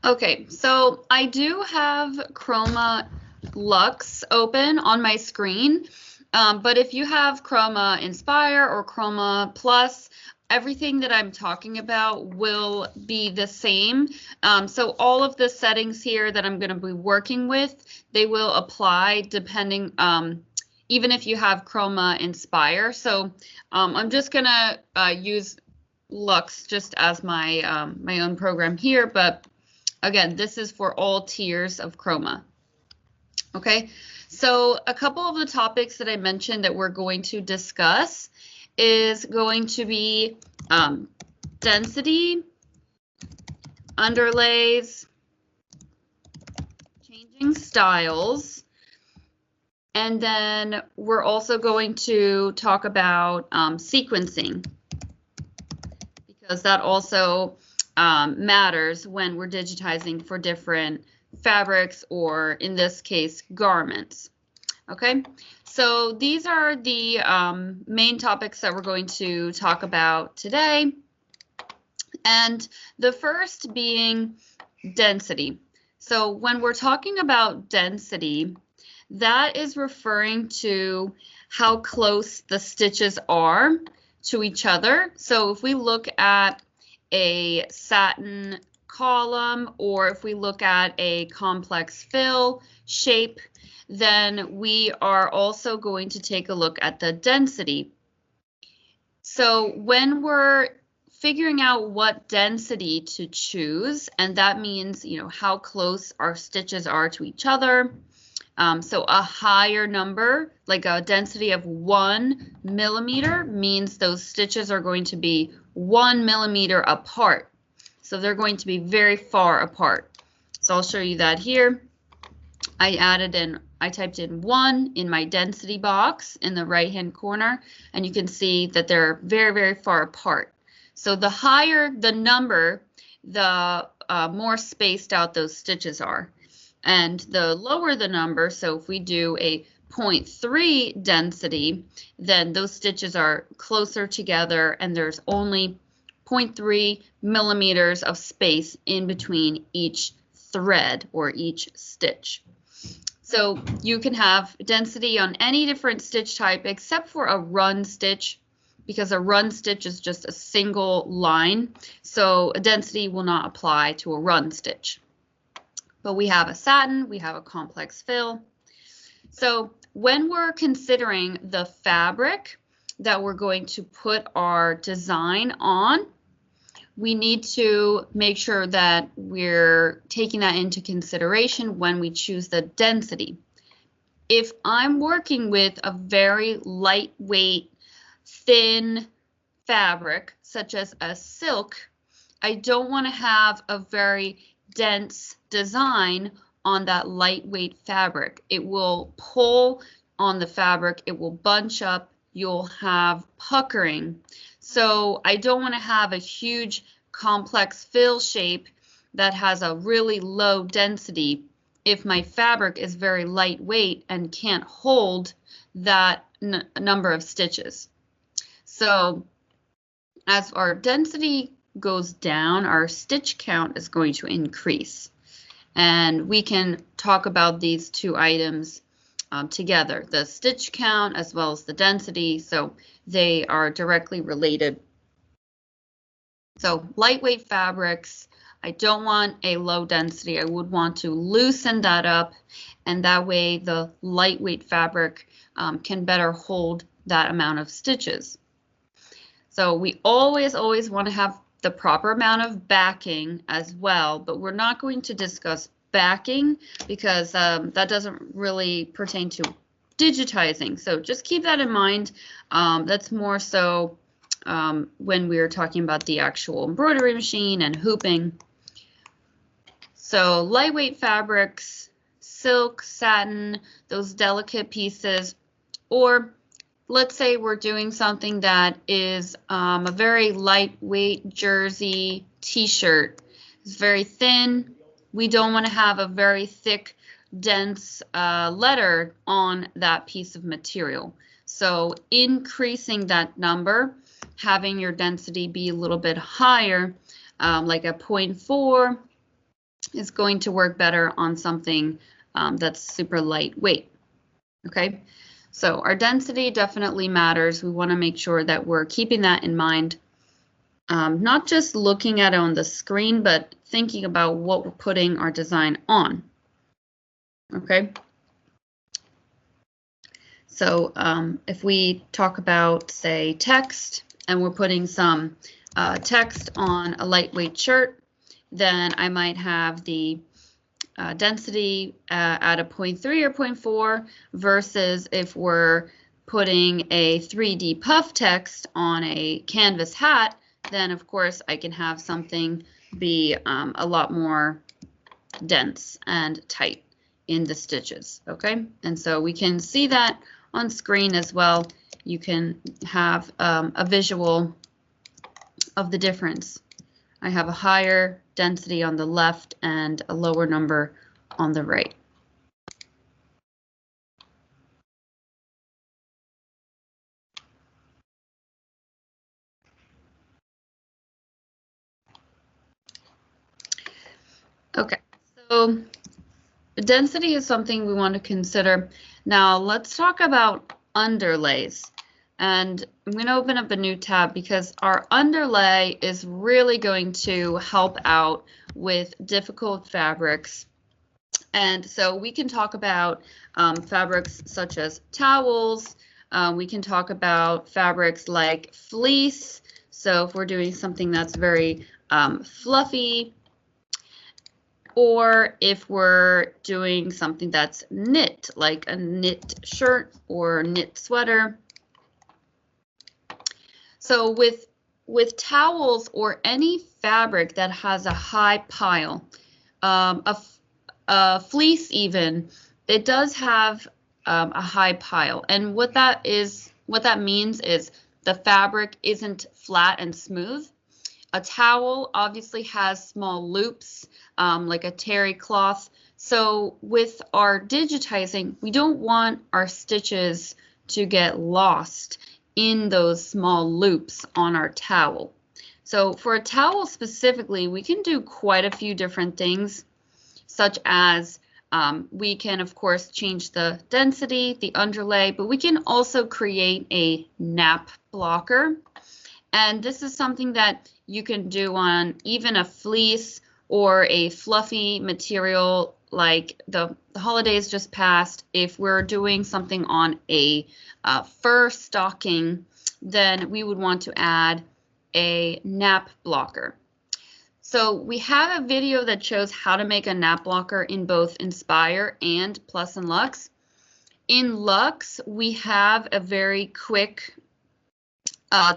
Okay, so I do have Chroma Lux open on my screen, but if you have Chroma Inspire or Chroma Plus, everything that I'm talking about will be the same. So all of the settings here that I'm going to be working with, they will apply depending, even if you have Chroma Inspire. So I'm just going to use Lux just as my my own program here, but again, this is for all tiers of Chroma. Okay, so a couple of the topics that I mentioned that we're going to discuss is going to be density, underlays, changing styles, and then we're also going to talk about sequencing, because that also matters when we're digitizing for different fabrics, or in this case, garments. Okay, so these are the main topics that we're going to talk about today. And the first being density. So when we're talking about density, that is referring to how close the stitches are to each other. So if we look at a satin column, or if we look at a complex fill shape, then we are also going to take a look at the density. So when we're figuring out what density to choose, and that means, you know, how close our stitches are to each other. So a higher number, like a density of 1 millimeter, means those stitches are going to be 1 millimeter apart. So they're going to be very far apart. So I'll show you that here. I typed in 1 in my density box in the right-hand corner, and you can see that they're very, very far apart. So the higher the number, the more spaced out those stitches are. And the lower the number, so if we do a 0.3 density, then those stitches are closer together and there's only 0.3 millimeters of space in between each thread or each stitch. So you can have density on any different stitch type except for a run stitch, because a run stitch is just a single line. So a density will not apply to a run stitch. But we have a satin, we have a complex fill. So when we're considering the fabric that we're going to put our design on, we need to make sure that we're taking that into consideration when we choose the density. If I'm working with a very lightweight, thin fabric, such as a silk, I don't want to have a very dense design on that lightweight fabric. It will pull on the fabric, it will bunch up, you'll have puckering. So I don't want to have a huge complex fill shape that has a really low density if my fabric is very lightweight and can't hold that number of stitches. So as our density goes down, our stitch count is going to increase. And we can talk about these two items together, the stitch count as well as the density, so they are directly related. So lightweight fabrics, I don't want a low density. I would want to loosen that up, and that way the lightweight fabric can better hold that amount of stitches. So we always want to have the proper amount of backing as well, but we're not going to discuss backing because that doesn't really pertain to digitizing. So just keep that in mind. That's more so when we're talking about the actual embroidery machine and hooping. So lightweight fabrics, silk, satin, those delicate pieces, or let's say we're doing something that is a very lightweight jersey t-shirt. It's very thin. We don't want to have a very thick, dense letter on that piece of material. So increasing that number, having your density be a little bit higher, like a 0.4, is going to work better on something that's super lightweight. Okay, so our density definitely matters. We want to make sure that we're keeping that in mind, not just looking at it on the screen, but thinking about what we're putting our design on. Okay, so if we talk about, say, text, and we're putting some text on a lightweight shirt, then I might have the density at a 0.3 or 0.4 versus if we're putting a 3D puff text on a canvas hat, then of course I can have something be a lot more dense and tight in the stitches. Okay, and so we can see that on screen as well. You can have a visual of the difference. I have a higher density on the left and a lower number on the right. Okay, so density is something we want to consider. Now let's talk about underlays. And I'm going to open up a new tab because our underlay is really going to help out with difficult fabrics. And so we can talk about fabrics such as towels. We can talk about fabrics like fleece. So if we're doing something that's very fluffy, or if we're doing something that's knit, like a knit shirt or knit sweater. So with towels or any fabric that has a high pile, a fleece even, it does have a high pile. And what that means is the fabric isn't flat and smooth. A towel obviously has small loops, like a terry cloth. So with our digitizing, we don't want our stitches to get lost in those small loops on our towel. So for a towel specifically, we can do quite a few different things, such as we can, of course, change the density, the underlay, but we can also create a nap blocker. And this is something that you can do on even a fleece or a fluffy material like the holidays just passed. If we're doing something on a fur stocking, then we would want to add a nap blocker. So we have a video that shows how to make a nap blocker in both Inspire and Plus and Luxe. In Luxe, we have a very quick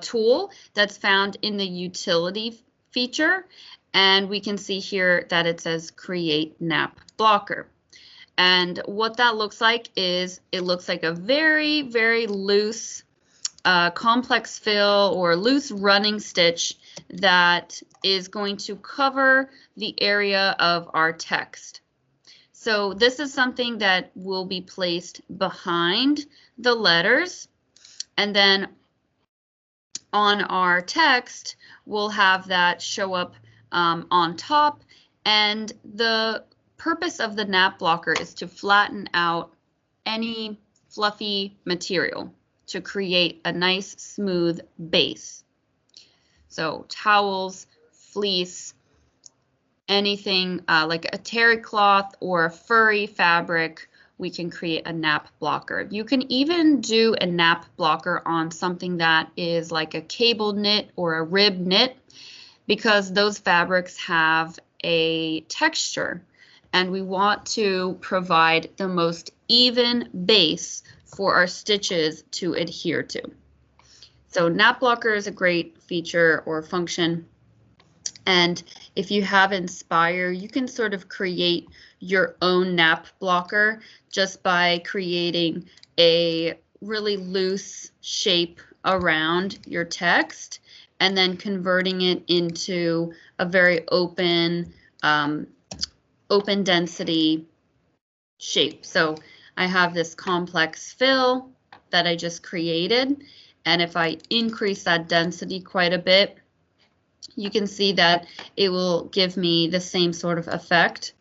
tool that's found in the utility feature, and we can see here that it says create nap blocker. And what that looks like is it looks like a very, very loose complex fill or loose running stitch that is going to cover the area of our text. So this is something that will be placed behind the letters, and then on our text, we'll have that show up on top. And the purpose of the nap blocker is to flatten out any fluffy material to create a nice smooth base. So towels, fleece, anything like a terry cloth or a furry fabric, we can create a nap blocker. You can even do a nap blocker on something that is like a cable knit or a rib knit, because those fabrics have a texture and we want to provide the most even base for our stitches to adhere to. So nap blocker is a great feature or function. And if you have Inspire, you can sort of create your own nap blocker just by creating a really loose shape around your text and then converting it into a very open, open density shape. So I have this complex fill that I just created, and if I increase that density quite a bit, you can see that it will give me the same sort of effect,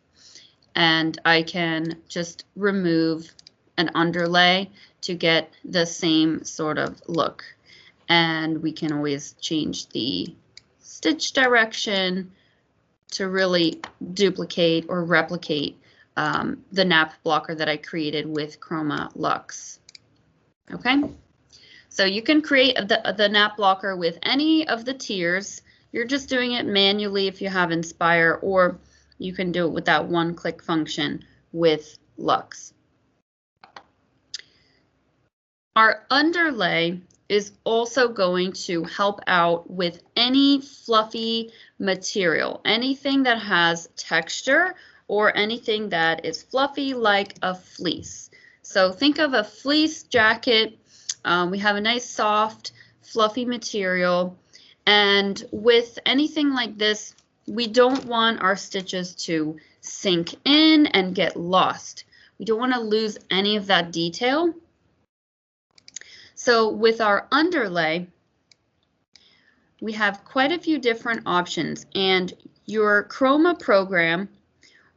and I can just remove an underlay to get the same sort of look. And we can always change the stitch direction to really duplicate or replicate the nap blocker that I created with Chroma Luxe. Okay, so you can create the nap blocker with any of the tiers. You're just doing it manually if you have Inspire, or you can do it with that one-click function with Luxe. Our underlay is also going to help out with any fluffy material, anything that has texture or anything that is fluffy like a fleece. So think of a fleece jacket. We have a nice soft fluffy material, and with anything like this, we don't want our stitches to sink in and get lost. We don't want to lose any of that detail. So with our underlay, we have quite a few different options, and your Chroma program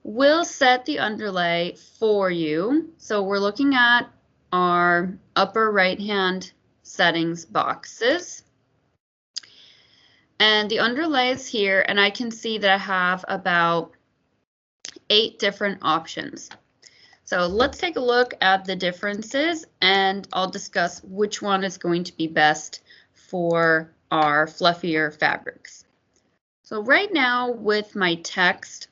will set the underlay for you. So we're looking at our upper right-hand settings boxes. And the underlay is here, and I can see that I have about 8 different options. So let's take a look at the differences, and I'll discuss which one is going to be best for our fluffier fabrics. So right now with my text,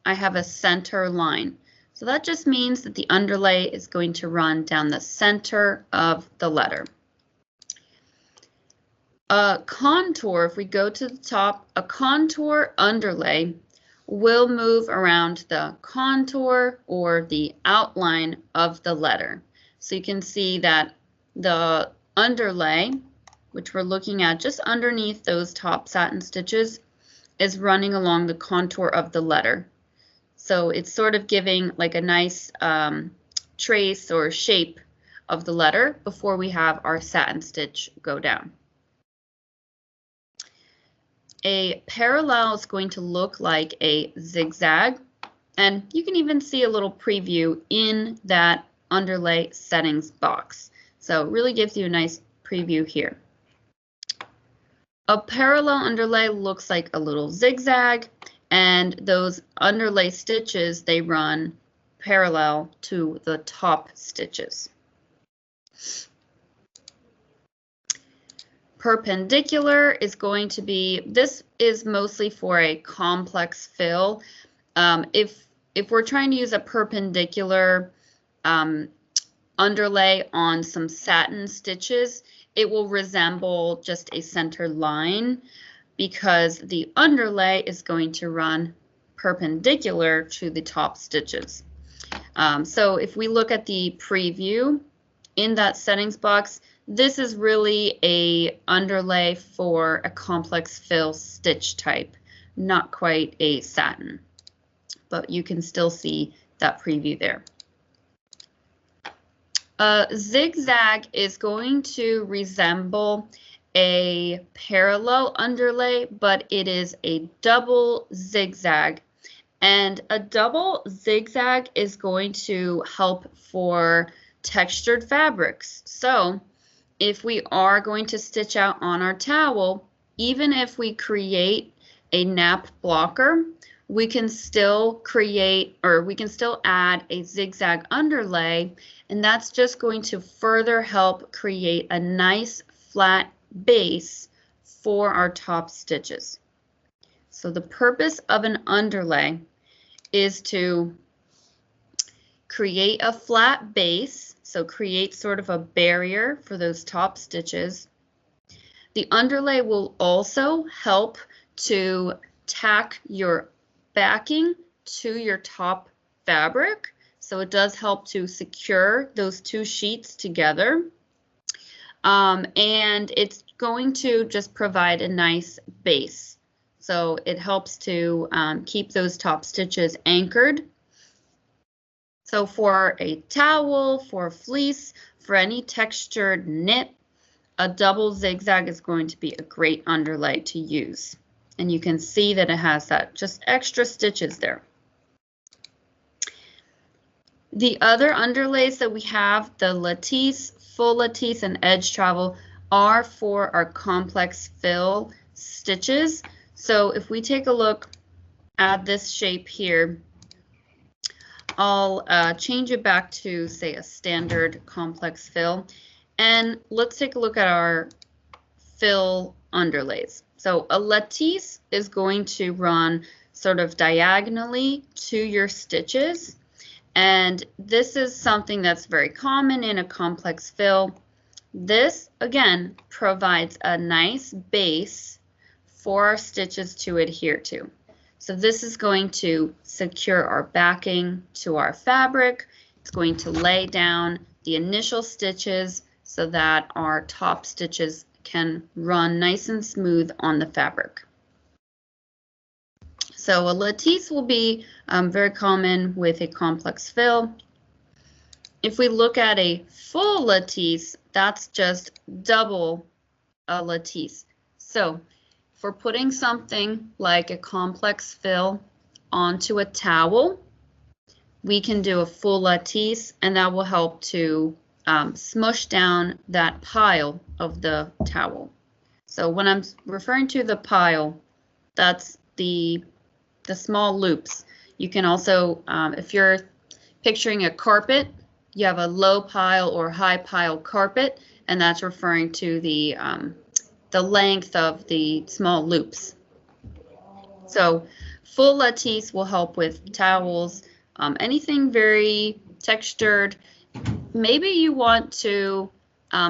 I have a center line. So that just means that the underlay is going to run down the center of the letter. A contour, if we go to the top, a contour underlay will move around the contour or the outline of the letter. So you can see that the underlay, which we're looking at just underneath those top satin stitches, is running along the contour of the letter. So it's sort of giving like a nice trace or shape of the letter before we have our satin stitch go down. A parallel is going to look like a zigzag, and you can even see a little preview in that underlay settings box. So it really gives you a nice preview here. A parallel underlay looks like a little zigzag, and those underlay stitches, they run parallel to the top stitches. Perpendicular is going to be, this is mostly for a complex fill. If we're trying to use a perpendicular underlay on some satin stitches, it will resemble just a center line because the underlay is going to run perpendicular to the top stitches. So if we look at the preview in that settings box, this is really a underlay for a complex fill stitch type, not quite a satin, but you can still see that preview there. Zigzag is going to resemble a parallel underlay, but it is a double zigzag. And a double zigzag is going to help for textured fabrics. So if we are going to stitch out on our towel, even if we create a nap blocker, we can still create, or we can still add a zigzag underlay, and that's just going to further help create a nice flat base for our top stitches. So the purpose of an underlay is to create a flat base, so create sort of a barrier for those top stitches. The underlay will also help to tack your backing to your top fabric, so it does help to secure those two sheets together. And it's going to just provide a nice base. So it helps to keep those top stitches anchored. So for a towel, for a fleece, for any textured knit, a double zigzag is going to be a great underlay to use. And you can see that it has that just extra stitches there. The other underlays that we have, the lattice, full lattice, and edge travel, are for our complex fill stitches. So if we take a look at this shape here, I'll change it back to, say, a standard complex fill. And let's take a look at our fill underlays. So a lattice is going to run sort of diagonally to your stitches. And this is something that's very common in a complex fill. This, again, provides a nice base for our stitches to adhere to. So this is going to secure our backing to our fabric. It's going to lay down the initial stitches so that our top stitches can run nice and smooth on the fabric. So a lattice will be very common with a complex fill. If we look at a full lattice, that's just double a lattice. So if we're putting something like a complex fill onto a towel, we can do a full lattice, and that will help to smush down that pile of the towel. So when I'm referring to the pile, that's the small loops. You can also, if you're picturing a carpet, you have a low pile or high pile carpet, and that's referring to the length of the small loops. So full lattice will help with towels, anything very textured. Maybe you want to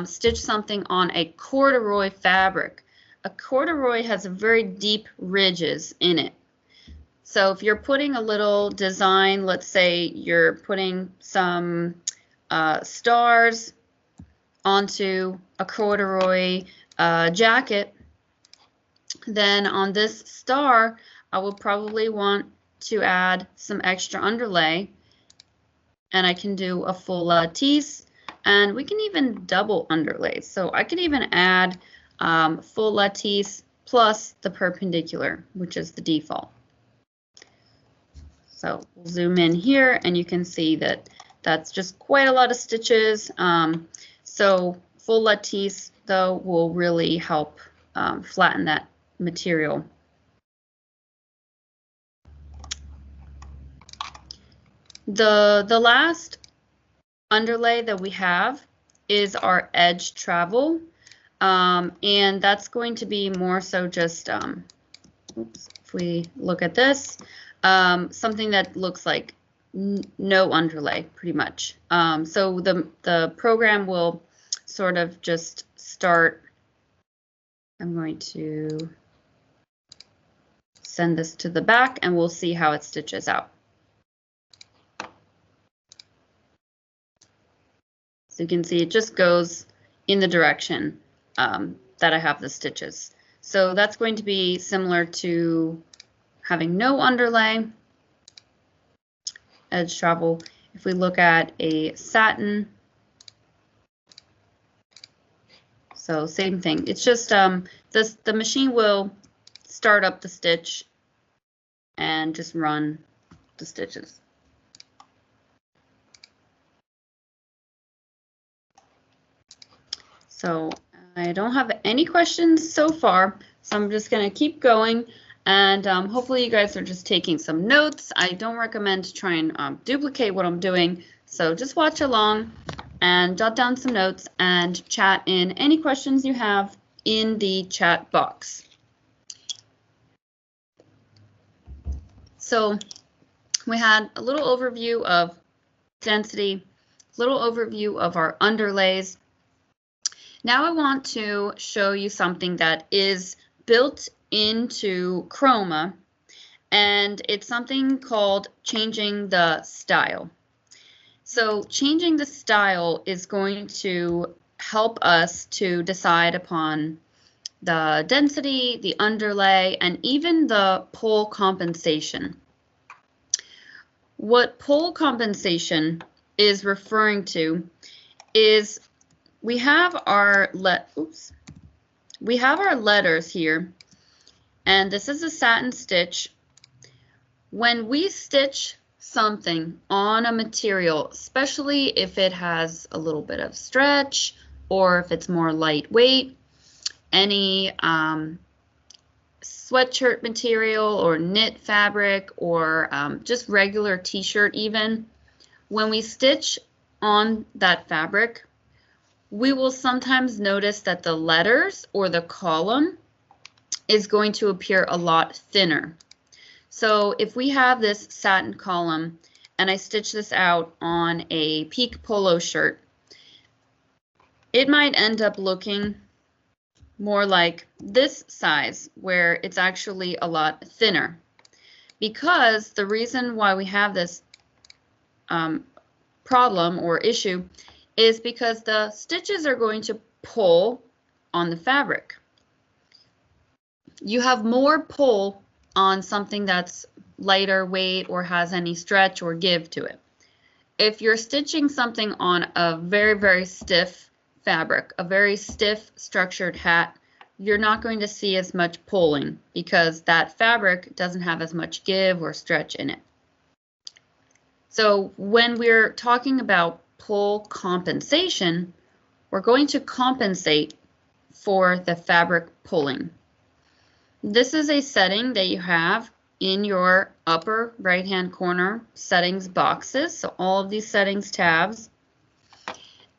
stitch something on a corduroy fabric. A corduroy has very deep ridges in it. So if you're putting a little design, let's say you're putting some stars onto a corduroy jacket, then on this star, I will probably want to add some extra underlay, and I can do a full lattice, and we can even double underlay. So I could even add full lattice plus the perpendicular, which is the default. So we'll zoom in here, and you can see that that's just quite a lot of stitches. So full lattice, though, will really help flatten that material. The last underlay that we have is our edge travel, and that's going to be more so just, if we look at this, something that looks like no underlay, pretty much. So the program will sort of just start. I'm going to send this to the back, and we'll see how it stitches out. So you can see it just goes in the direction that I have the stitches. So that's going to be similar to having no underlay. Edge travel. If we look at a satin, so same thing. It's just the machine will start up the stitch and just run the stitches. So I don't have any questions so far, so I'm just going to keep going. And hopefully you guys are just taking some notes. I don't recommend to try and duplicate what I'm doing. So just watch along and jot down some notes and chat in any questions you have in the chat box. So we had a little overview of density, little overview of our underlays. Now I want to show you something that is built into Chroma, and it's something called changing the style. So changing the style is going to help us to decide upon the density, the underlay, and even the pole compensation. What pole compensation is referring to is we have our letters here, And this is a satin stitch. When we stitch something on a material, especially if it has a little bit of stretch or if it's more lightweight, any sweatshirt material or knit fabric or just regular t-shirt even, when we stitch on that fabric, we will sometimes notice that the letters or the column is going to appear a lot thinner. So if we have this satin column and I stitch this out on a peak polo shirt, it might end up looking more like this size where it's actually a lot thinner, because the reason why we have this problem or issue is because the stitches are going to pull on the fabric. You have more pull on something that's lighter weight or has any stretch or give to it. If you're stitching something on a very, very stiff fabric, a very stiff structured hat, you're not going to see as much pulling because that fabric doesn't have as much give or stretch in it. So when we're talking about pull compensation, we're going to compensate for the fabric pulling. This is a setting that you have in your upper right-hand corner settings boxes, so all of these settings tabs,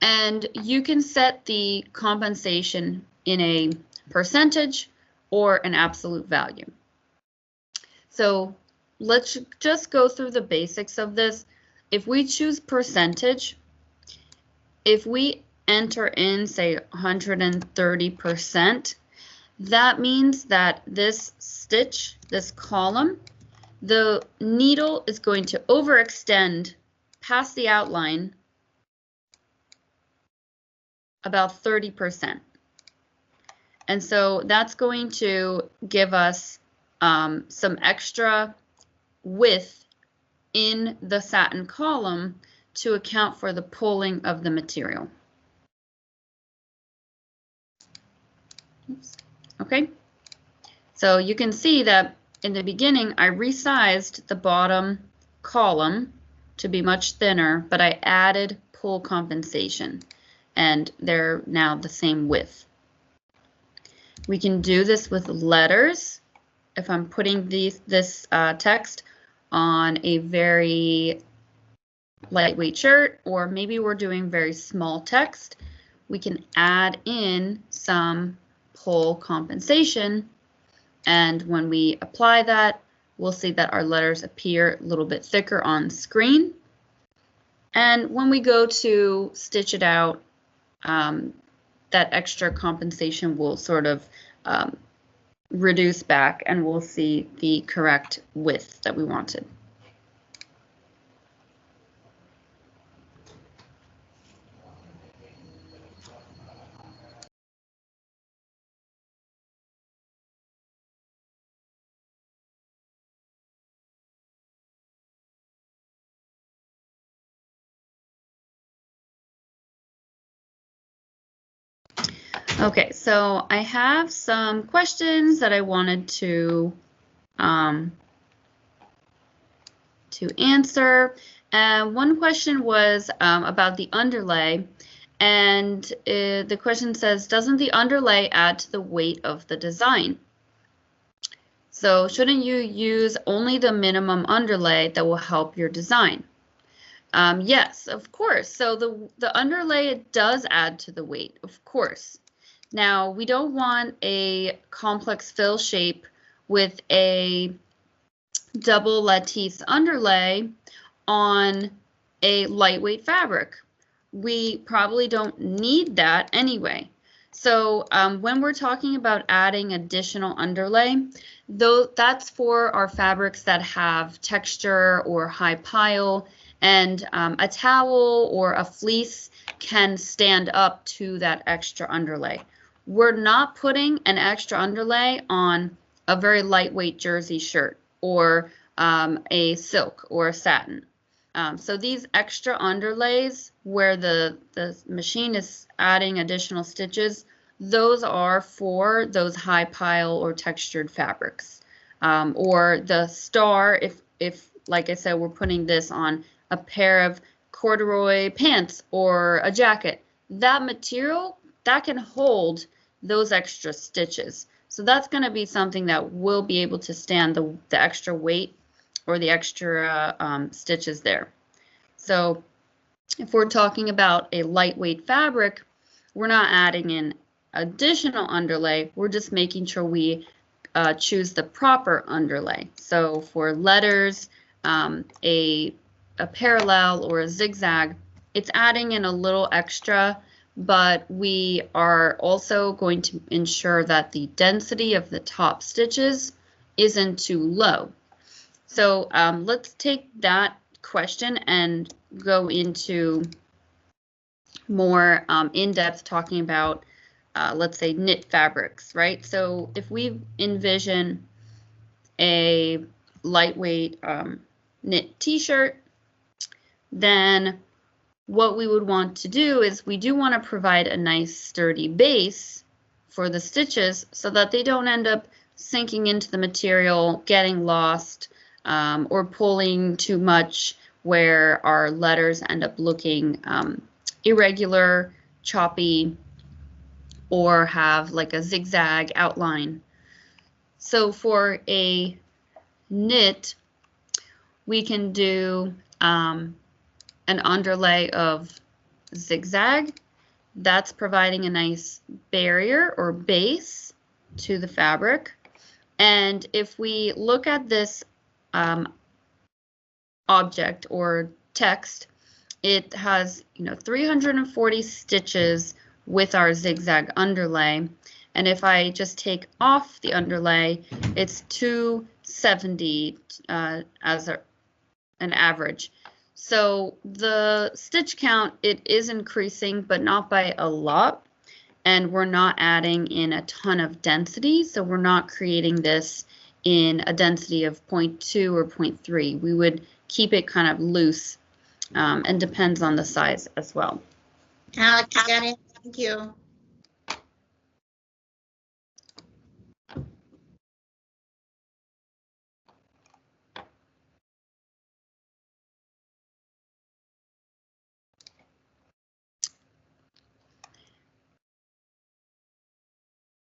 and you can set the compensation in a percentage or an absolute value. So let's just go through the basics of this. If we choose percentage, if we enter in, say, 130%, that means that this stitch, this column, the needle is going to overextend past the outline about 30%. And so that's going to give us some extra width in the satin column to account for the pulling of the material. Oops. Okay, so you can see that in the beginning I resized the bottom column to be much thinner, but I added pull compensation, and they're now the same width. We can do this with letters. If I'm putting this text on a very lightweight shirt, or maybe we're doing very small text, we can add in some pull compensation, and when we apply that, we'll see that our letters appear a little bit thicker on screen. And when we go to stitch it out, that extra compensation will sort of reduce back, and we'll see the correct width that we wanted. Okay, so I have some questions that I wanted to answer. One question was about the underlay, and the question says, doesn't the underlay add to the weight of the design? So shouldn't you use only the minimum underlay that will help your design? Yes, of course. So the underlay does add to the weight, of course. Now, we don't want a complex fill shape with a double lattice underlay on a lightweight fabric. We probably don't need that anyway. So when we're talking about adding additional underlay, though, that's for our fabrics that have texture or high pile, and a towel or a fleece can stand up to that extra underlay. We're not putting an extra underlay on a very lightweight jersey shirt or a silk or a satin. So these extra underlays where the machine is adding additional stitches, those are for those high pile or textured fabrics. Or the star, if like I said, we're putting this on a pair of corduroy pants or a jacket, that material, that can hold those extra stitches. So that's going to be something that will be able to stand the extra weight or the extra stitches there. So if we're talking about a lightweight fabric, we're not adding in additional underlay, we're just making sure we choose the proper underlay. So for letters, a parallel or a zigzag, it's adding in a little extra, but we are also going to ensure that the density of the top stitches isn't too low. So let's take that question and go into more in-depth talking about, let's say, knit fabrics, right? So if we envision a lightweight knit t-shirt, then what we would want to do is we do want to provide a nice sturdy base for the stitches so that they don't end up sinking into the material, getting lost, or pulling too much where our letters end up looking irregular, choppy, or have like a zigzag outline. So for a knit, we can do an underlay of zigzag. That's providing a nice barrier or base to the fabric. And if we look at this object or text, it has 340 stitches with our zigzag underlay. And if I just take off the underlay, it's 270 as an average. So the stitch count, it is increasing, but not by a lot. And we're not adding in a ton of density. So we're not creating this in a density of 0.2 or 0.3. We would keep it kind of loose, and depends on the size as well. Alex, you got it. Thank you.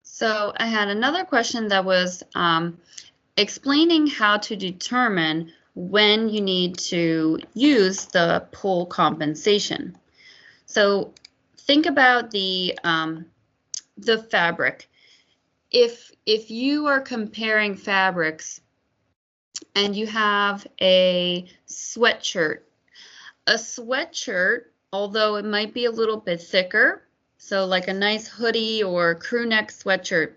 So I had another question that was explaining how to determine when you need to use the pull compensation. So think about the fabric. If you are comparing fabrics and you have a sweatshirt, although it might be a little bit thicker, so like a nice hoodie or crew neck sweatshirt,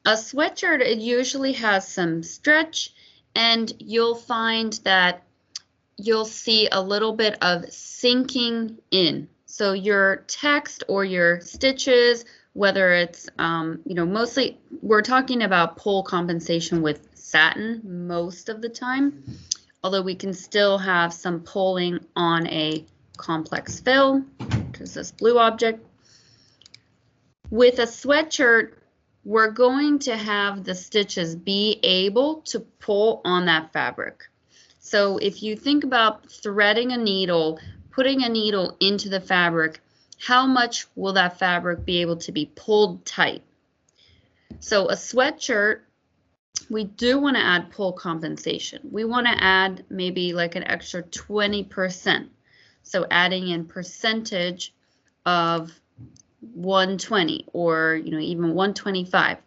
a sweatshirt, it usually has some stretch, and you'll find that you'll see a little bit of sinking in. So your text or your stitches, whether it's, mostly we're talking about pull compensation with satin most of the time, although we can still have some pulling on a complex fill, which is this blue object. With a sweatshirt, we're going to have the stitches be able to pull on that fabric. So if you think about threading a needle, putting a needle into the fabric, how much will that fabric be able to be pulled tight? So a sweatshirt, we do want to add pull compensation. We want to add maybe like an extra 20%. So adding in percentage of 120 or even 125.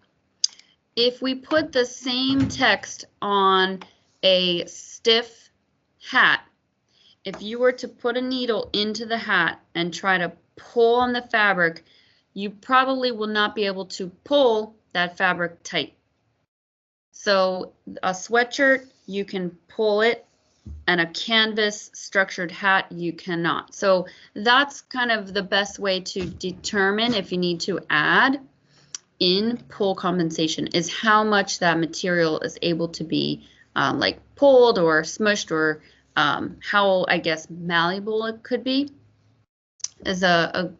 If we put the same text on a stiff hat, if you were to put a needle into the hat and try to pull on the fabric, you probably will not be able to pull that fabric tight. So a sweatshirt, you can pull it, and a canvas structured hat, you cannot. So that's kind of the best way to determine if you need to add in pull compensation, is how much that material is able to be like pulled or smushed, or how, I guess, malleable it could be, is a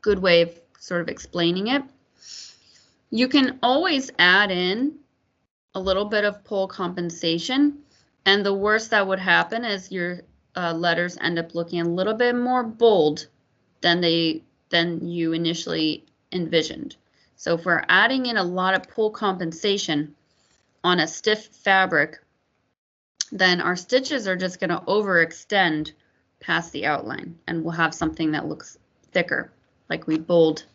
good way of sort of explaining it. You can always add in a little bit of pull compensation, and the worst that would happen is your letters end up looking a little bit more bold than you initially envisioned. So if we're adding in a lot of pull compensation on a stiff fabric, then our stitches are just going to overextend past the outline, and we'll have something that looks thicker, like we bolded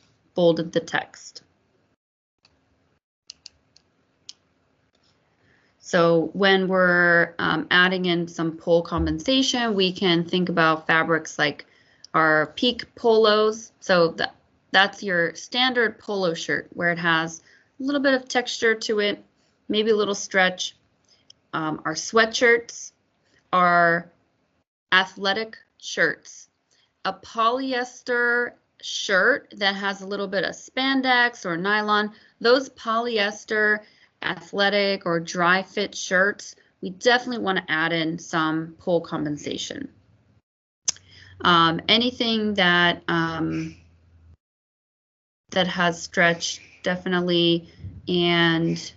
the text. So when we're adding in some pull compensation, we can think about fabrics like our peak polos. So that's your standard polo shirt where it has a little bit of texture to it, maybe a little stretch. Our sweatshirts, our athletic shirts, a polyester shirt that has a little bit of spandex or nylon, those polyester athletic or dry fit shirts, we definitely want to add in some pull compensation. Anything that that has stretch, definitely, and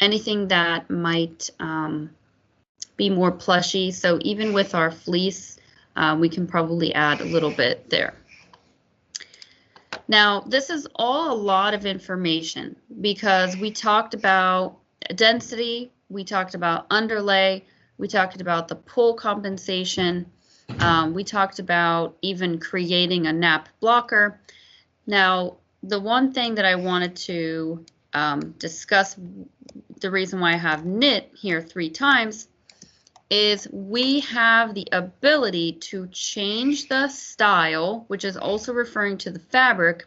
anything that might be more plushy. So even with our fleece, we can probably add a little bit there. Now, this is all a lot of information because we talked about density, we talked about underlay, we talked about the pull compensation, we talked about even creating a nap blocker. Now, the one thing that I wanted to discuss, the reason why I have knit here 3 times, is we have the ability to change the style, which is also referring to the fabric,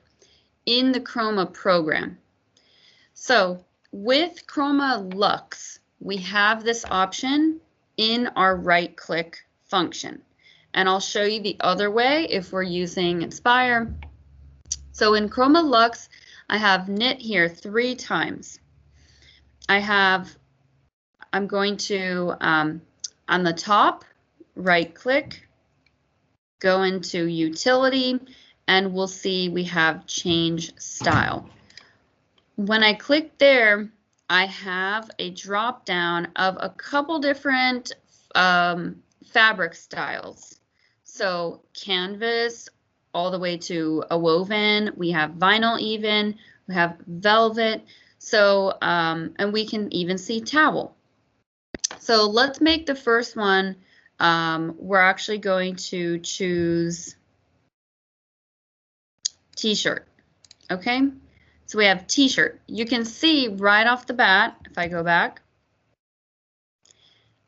in the Chroma program. So with Chroma Luxe, we have this option in our right-click function. And I'll show you the other way if we're using Inspire. So in Chroma Luxe, I have knit here 3 times. I'm going to, on the top, right-click, go into Utility, and we'll see we have Change Style. When I click there, I have a drop-down of a couple different fabric styles. So canvas, all the way to a woven, we have vinyl even, we have velvet, so, and we can even see towel. So let's make the first one, we're actually going to choose t-shirt, okay? So we have t-shirt. You can see right off the bat, if I go back,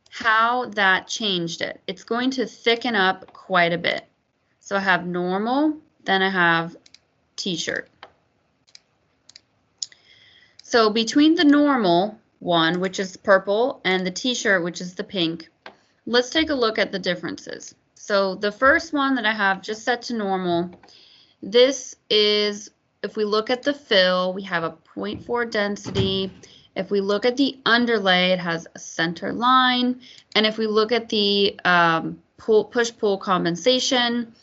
how that changed it. It's going to thicken up quite a bit. So I have normal, then I have t-shirt. So between the normal one, which is purple, and the t-shirt, which is the pink, let's take a look at the differences. So the first one that I have just set to normal, this is, if we look at the fill, we have a 0.4 density. If we look at the underlay, it has a center line. And if we look at the push-pull compensation,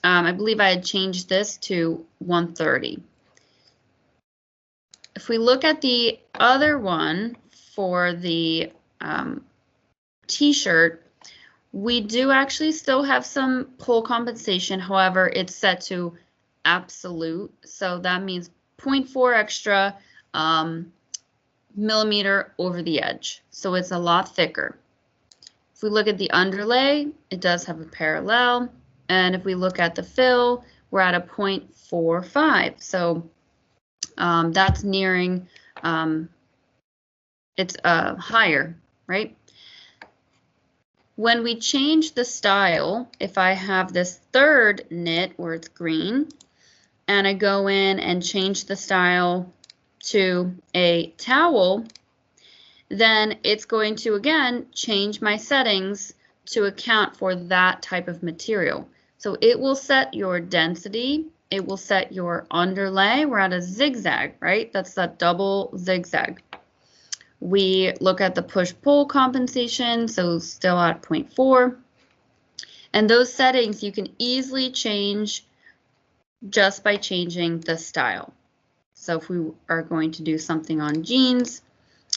I believe I had changed this to 130. If we look at the other one for the t-shirt, we do actually still have some pull compensation. However, it's set to absolute. So that means 0.4 extra millimeter over the edge. So it's a lot thicker. If we look at the underlay, it does have a parallel. And if we look at the fill, we're at a 0.45. So that's nearing, it's higher, right? When we change the style, if I have this third knit where it's green, and I go in and change the style to a towel, then it's going to, again, change my settings to account for that type of material. So it will set your density, it will set your underlay. We're at a zigzag, right? That's that double zigzag. We look at the push-pull compensation, so still at 0.4. And those settings you can easily change just by changing the style. So if we are going to do something on jeans,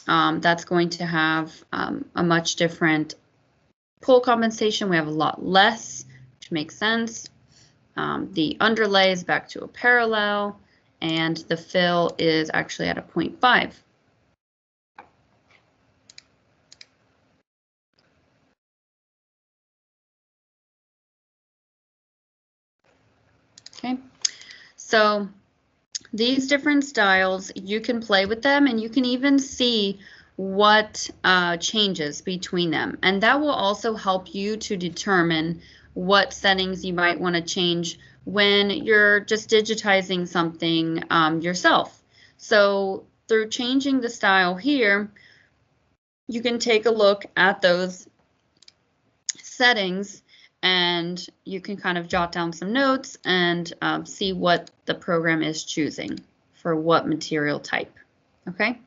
that's going to have a much different pull compensation. We have a lot less, which makes sense. The underlay is back to a parallel, and the fill is actually at a 0.5. Okay, so these different styles, you can play with them and you can even see what changes between them. And that will also help you to determine what settings you might want to change when you're just digitizing something yourself. So through changing the style here, you can take a look at those settings and you can kind of jot down some notes and see what the program is choosing for what material type. Okay,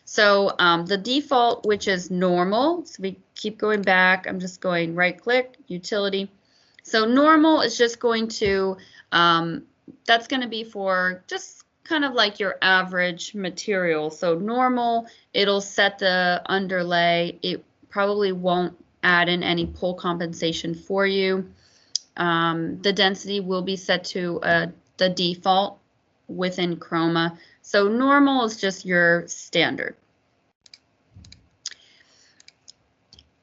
so the default, which is normal, so we keep going back. I'm just going right click, utility. So normal is just going to, that's going to be for just kind of like your average material. So normal, it'll set the underlay. It probably won't add in any pull compensation for you. The density will be set to the default within Chroma. So normal is just your standard.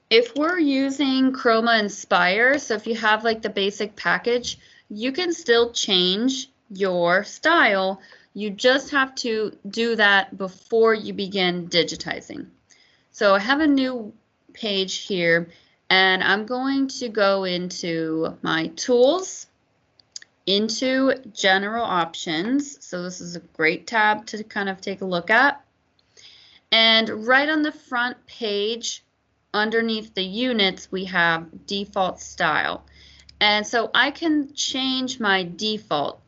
If we're using Chroma Inspire, so if you have like the basic package, you can still change your style. You just have to do that before you begin digitizing. So I have a new page here and I'm going to go into my tools, into general options. So this is a great tab to kind of take a look at. And right on the front page, underneath the units, we have default style. And so I can change my default.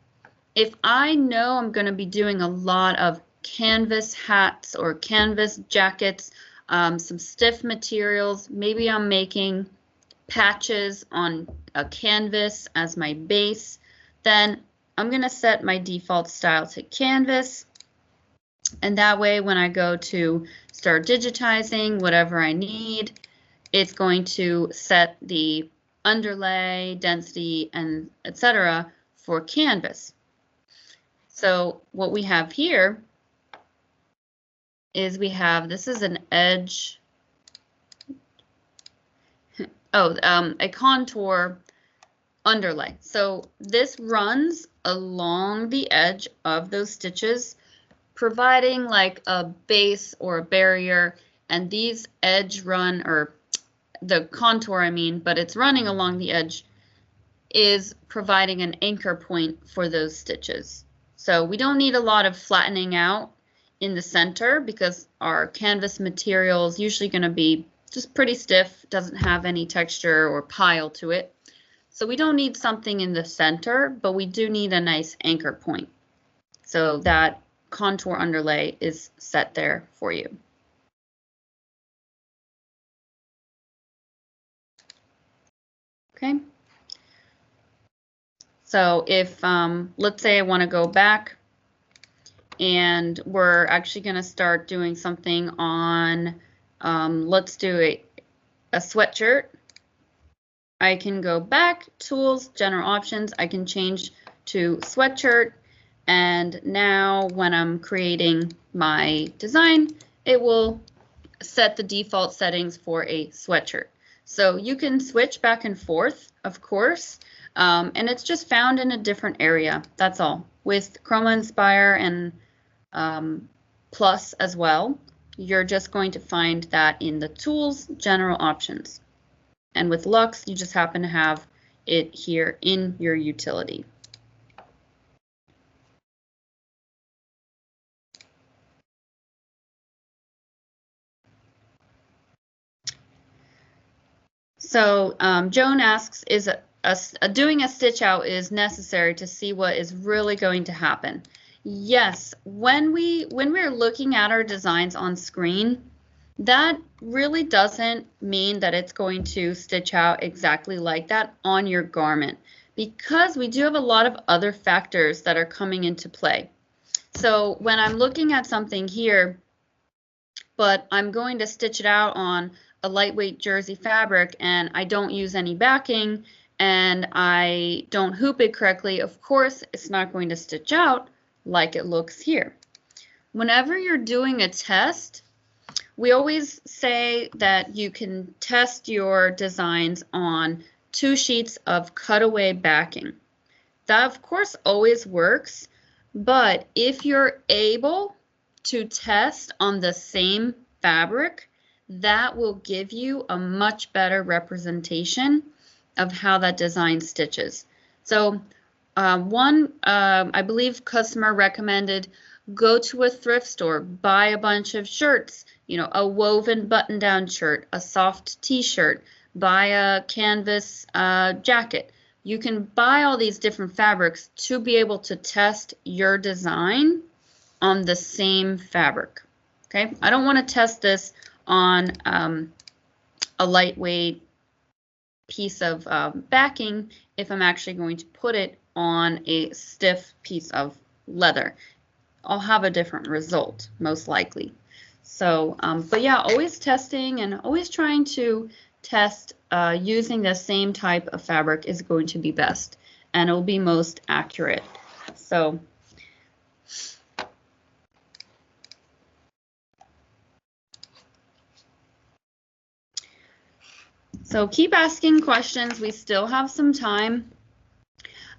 If I know I'm going to be doing a lot of canvas hats or canvas jackets, some stiff materials, maybe I'm making patches on a canvas as my base, then I'm going to set my default style to canvas. And that way, when I go to start digitizing whatever I need, it's going to set the underlay, density, and etc. for canvas. So what we have here is we have, this is an edge, a contour underlay. So this runs along the edge of those stitches, providing like a base or a barrier, and these edge run, or the contour I mean, but it's running along the edge, is providing an anchor point for those stitches. So we don't need a lot of flattening out in the center because our canvas material is usually going to be just pretty stiff, doesn't have any texture or pile to it. So we don't need something in the center, but we do need a nice anchor point. So that contour underlay is set there for you. Okay. So if, let's say I want to go back and we're actually going to start doing something on, let's do a sweatshirt. I can go back, tools, general options, I can change to sweatshirt, and now when I'm creating my design, it will set the default settings for a sweatshirt. So you can switch back and forth, of course, and it's just found in a different area, that's all. With Chroma Inspire and Plus as well, you're just going to find that in the tools, general options. And with Lux, you just happen to have it here in your utility. So Joan asks, is doing a stitch out is necessary to see what is really going to happen? Yes, when we're looking at our designs on screen, that really doesn't mean that it's going to stitch out exactly like that on your garment, because we do have a lot of other factors that are coming into play. So when I'm looking at something here, but I'm going to stitch it out on a lightweight jersey fabric and I don't use any backing and I don't hoop it correctly, of course, it's not going to stitch out like it looks here. Whenever you're doing a test, we always say that you can test your designs on 2 sheets of cutaway backing. That, of course, always works, but if you're able to test on the same fabric, that will give you a much better representation of how that design stitches. So I believe customer recommended go to a thrift store, buy a bunch of shirts, you know, a woven button-down shirt, a soft t-shirt, buy a canvas jacket. You can buy all these different fabrics to be able to test your design on the same fabric. Okay, I don't want to test this on a lightweight piece of backing if I'm actually going to put it on a stiff piece of leather. I'll have a different result, most likely. So, but yeah, always testing and always trying to test using the same type of fabric is going to be best and it will be most accurate. So keep asking questions. We still have some time.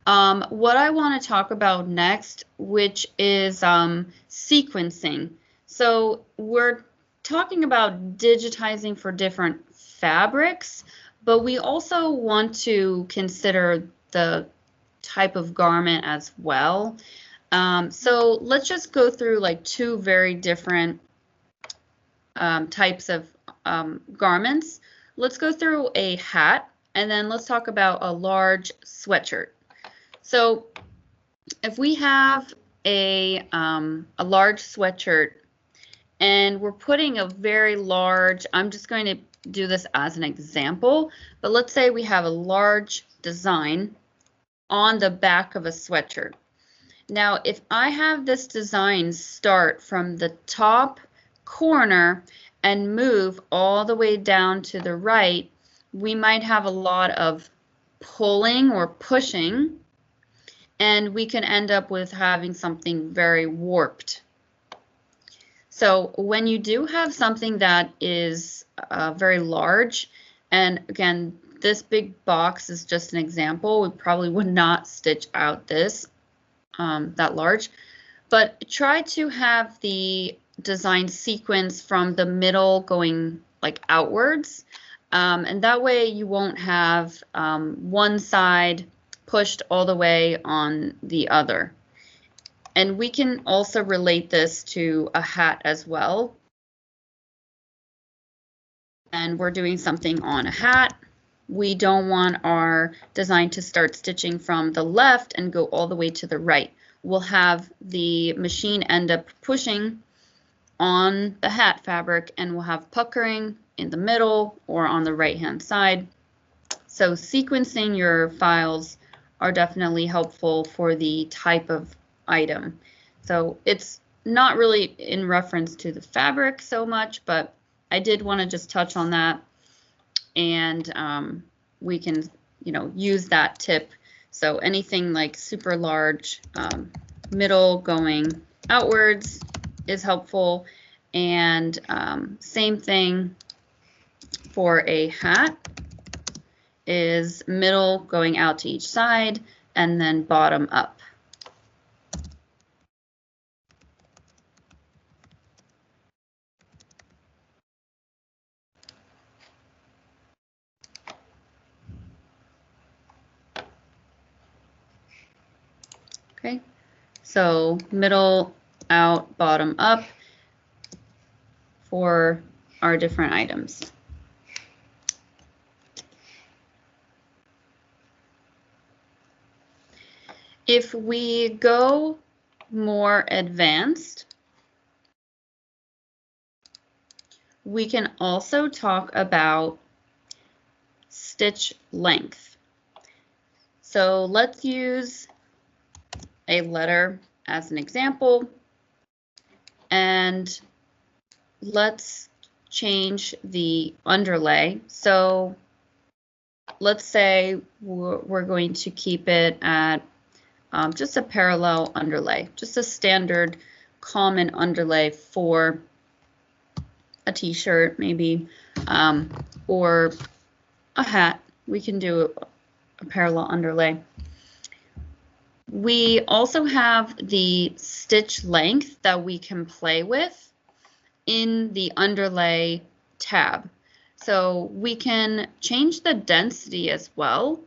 What I want to talk about next, which is sequencing. So we're talking about digitizing for different fabrics, but we also want to consider the type of garment as well. So let's just go through like 2 very different types of garments. Let's go through a hat, and then let's talk about a large sweatshirt. So if we have a large sweatshirt and we're putting a very large, I'm just going to do this as an example, but let's say we have a large design on the back of a sweatshirt. Now, if I have this design start from the top corner and move all the way down to the right, we might have a lot of pulling or pushing, and we can end up with having something very warped. So when you do have something that is very large, and again, this big box is just an example, we probably would not stitch out this that large, but try to have the design sequence from the middle going like outwards, and that way you won't have one side pushed all the way on the other. And we can also relate this to a hat as well. And we're doing something on a hat. We don't want our design to start stitching from the left and go all the way to the right. We'll have the machine end up pushing on the hat fabric, and we'll have puckering in the middle or on the right-hand side. So sequencing your files are definitely helpful for the type of item. So it's not really in reference to the fabric so much, but I did want to just touch on that, and we can, use that tip. So anything like super large, middle going outwards is helpful, and same thing for a hat is middle going out to each side and then bottom up. Okay, so middle out, bottom up for our different items. If we go more advanced, we can also talk about stitch length. So let's use a letter as an example. and let's change the underlay. So let's say we're going to keep it at just a parallel underlay, just a standard common underlay for a t-shirt maybe, or a hat. We can do a parallel underlay. We also have the stitch length that we can play with in the underlay tab. So we can change the density as well.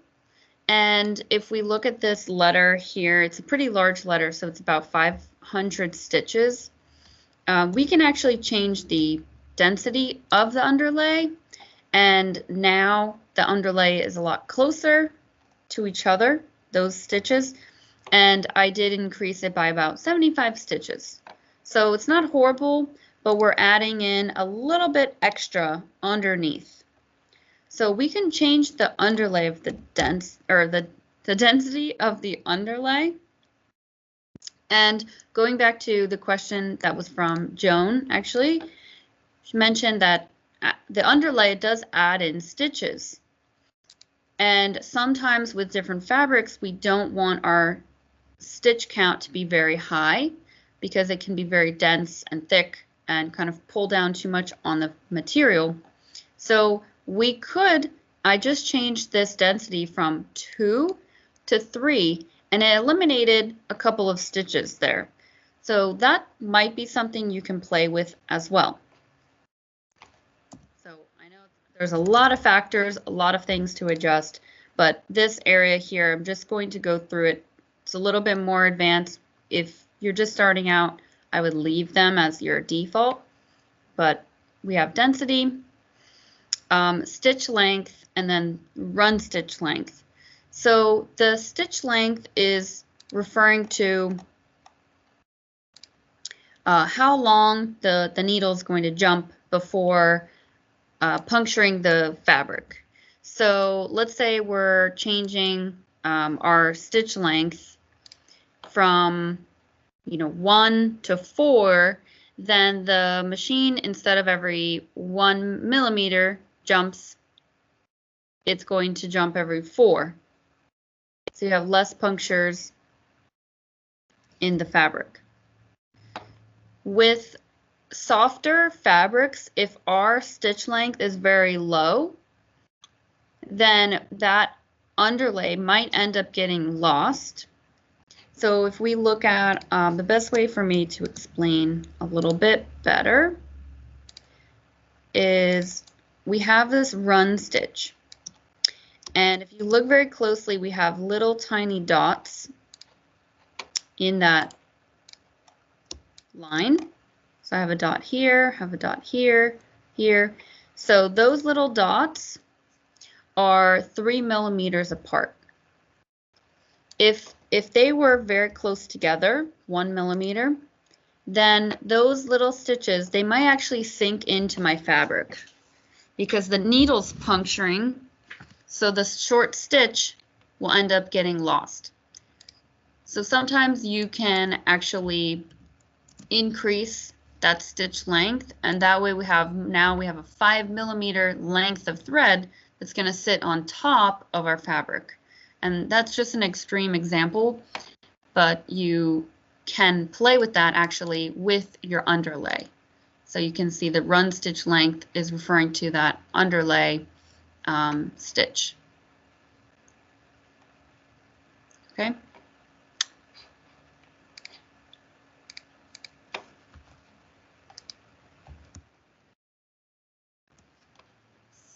And if we look at this letter here, it's a pretty large letter, so it's about 500 stitches. We can actually change the density of the underlay, and now the underlay is a lot closer to each other, those stitches, and I did increase it by about 75 stitches. So it's not horrible, but we're adding in a little bit extra underneath. So we can change the underlay of the density of the underlay. And going back to the question that was from Joan, actually, she mentioned that the underlay does add in stitches. And sometimes with different fabrics, we don't want our stitch count to be very high because it can be very dense and thick and kind of pull down too much on the material. So I just changed this density from 2 to 3, and it eliminated a couple of stitches there. So that might be something you can play with as well. So I know there's a lot of factors, a lot of things to adjust, but this area here, I'm just going to go through it. It's a little bit more advanced. If you're just starting out, I would leave them as your default, but we have density, stitch length, and then run stitch length. So the stitch length is referring to how long the needle is going to jump before puncturing the fabric. So let's say we're changing our stitch length from 1 to 4, then the machine, instead of every 1 millimeter jumps, it's going to jump every 4. So you have less punctures in the fabric. With softer fabrics, if our stitch length is very low, then that underlay might end up getting lost. So if we look at the best way for me to explain a little bit better is we have this run stitch. And if you look very closely, we have little tiny dots in that line. So I have a dot here, have a dot here, here. So those little dots are 3 millimeters apart. If they were very close together, 1 millimeter, then those little stitches, they might actually sink into my fabric because the needle's puncturing, so the short stitch will end up getting lost. So sometimes you can actually increase that stitch length, and that way we have a 5 millimeter length of thread that's going to sit on top of our fabric. And that's just an extreme example, but you can play with that actually with your underlay. So you can see the run stitch length is referring to that underlay stitch. Okay.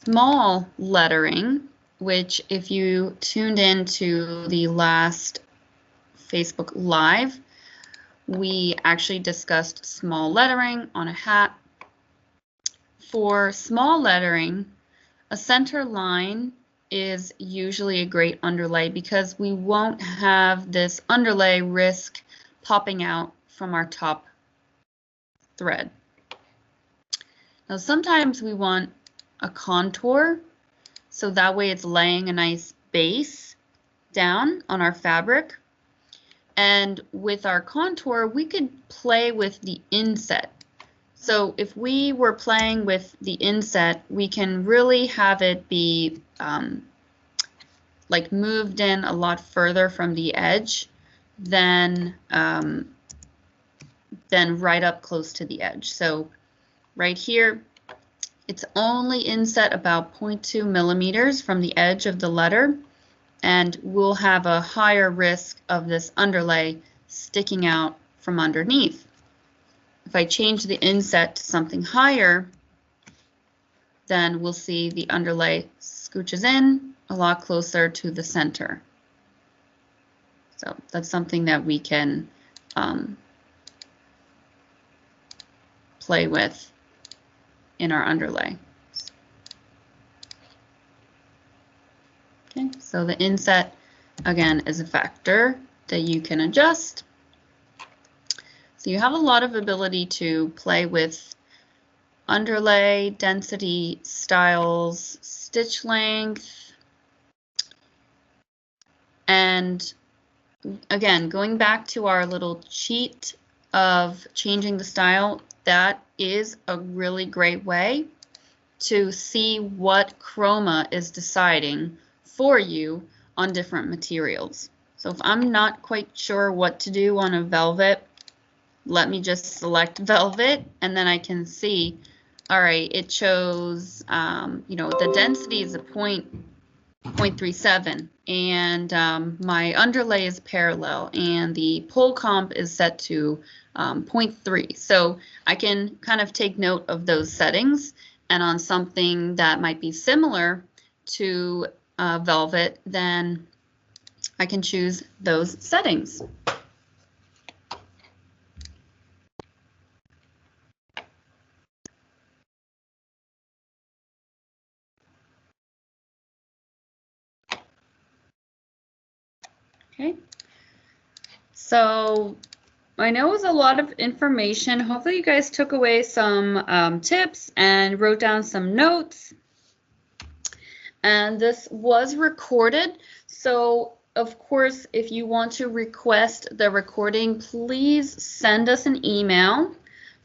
Small lettering, which if you tuned into the last Facebook Live, we actually discussed small lettering on a hat. For small lettering, a center line is usually a great underlay because we won't have this underlay risk popping out from our top thread. Now sometimes we want a contour, so that way it's laying a nice base down on our fabric. And with our contour, we could play with the inset. So if we were playing with the inset, we can really have it be like moved in a lot further from the edge than right up close to the edge. So right here, it's only inset about 0.2 millimeters from the edge of the letter, and we'll have a higher risk of this underlay sticking out from underneath. If I change the inset to something higher, then we'll see the underlay scooches in a lot closer to the center. So that's something that we can play with in our underlay. Okay, so the inset, again, is a factor that you can adjust. So you have a lot of ability to play with underlay, density, styles, stitch length, and again, going back to our little cheat of changing the style, that is a really great way to see what Chroma is deciding for you on different materials. So if I'm not quite sure what to do on a velvet, let me just select velvet, and then I can see, all right, it shows, you know, the density is a 0.37, and my underlay is parallel, and the pole comp is set to 0.3. So I can kind of take note of those settings, and on something that might be similar to velvet, then I can choose those settings. Okay, so I know it was a lot of information. Hopefully you guys took away some tips and wrote down some notes. And this was recorded, so of course, if you want to request the recording, please send us an email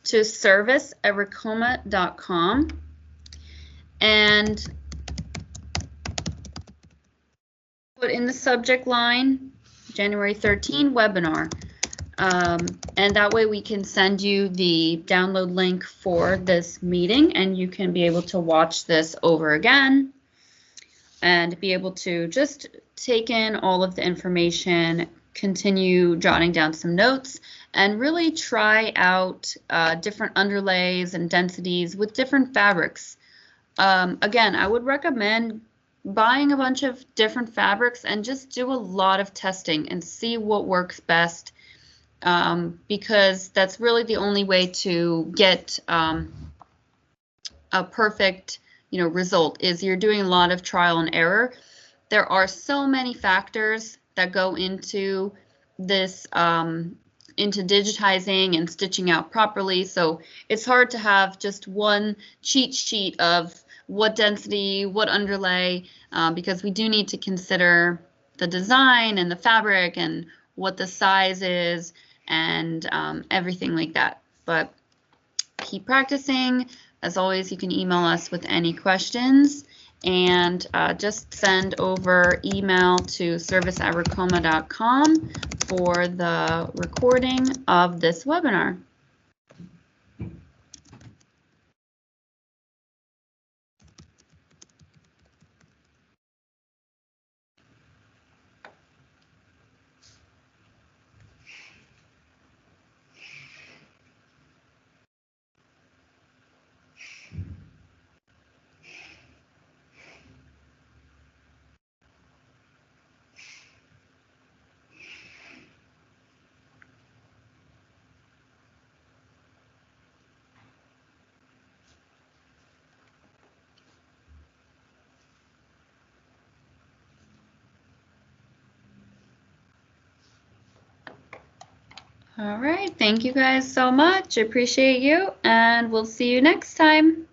to service@ricoma.com and put in the subject line January 13 webinar. And that way we can send you the download link for this meeting, and you can be able to watch this over again and be able to just take in all of the information, continue jotting down some notes, and really try out different underlays and densities with different fabrics. Again, I would recommend buying a bunch of different fabrics and just do a lot of testing and see what works best, because that's really the only way to get a perfect result, is you're doing a lot of trial and error. There are so many factors that go into this, into digitizing and stitching out properly. So it's hard to have just one cheat sheet of what density, what underlay, because we do need to consider the design and the fabric and what the size is and everything like that. But keep practicing. As always, you can email us with any questions, and just send over email to service@ricoma.com for the recording of this webinar. All right, thank you guys so much. Appreciate you, and we'll see you next time.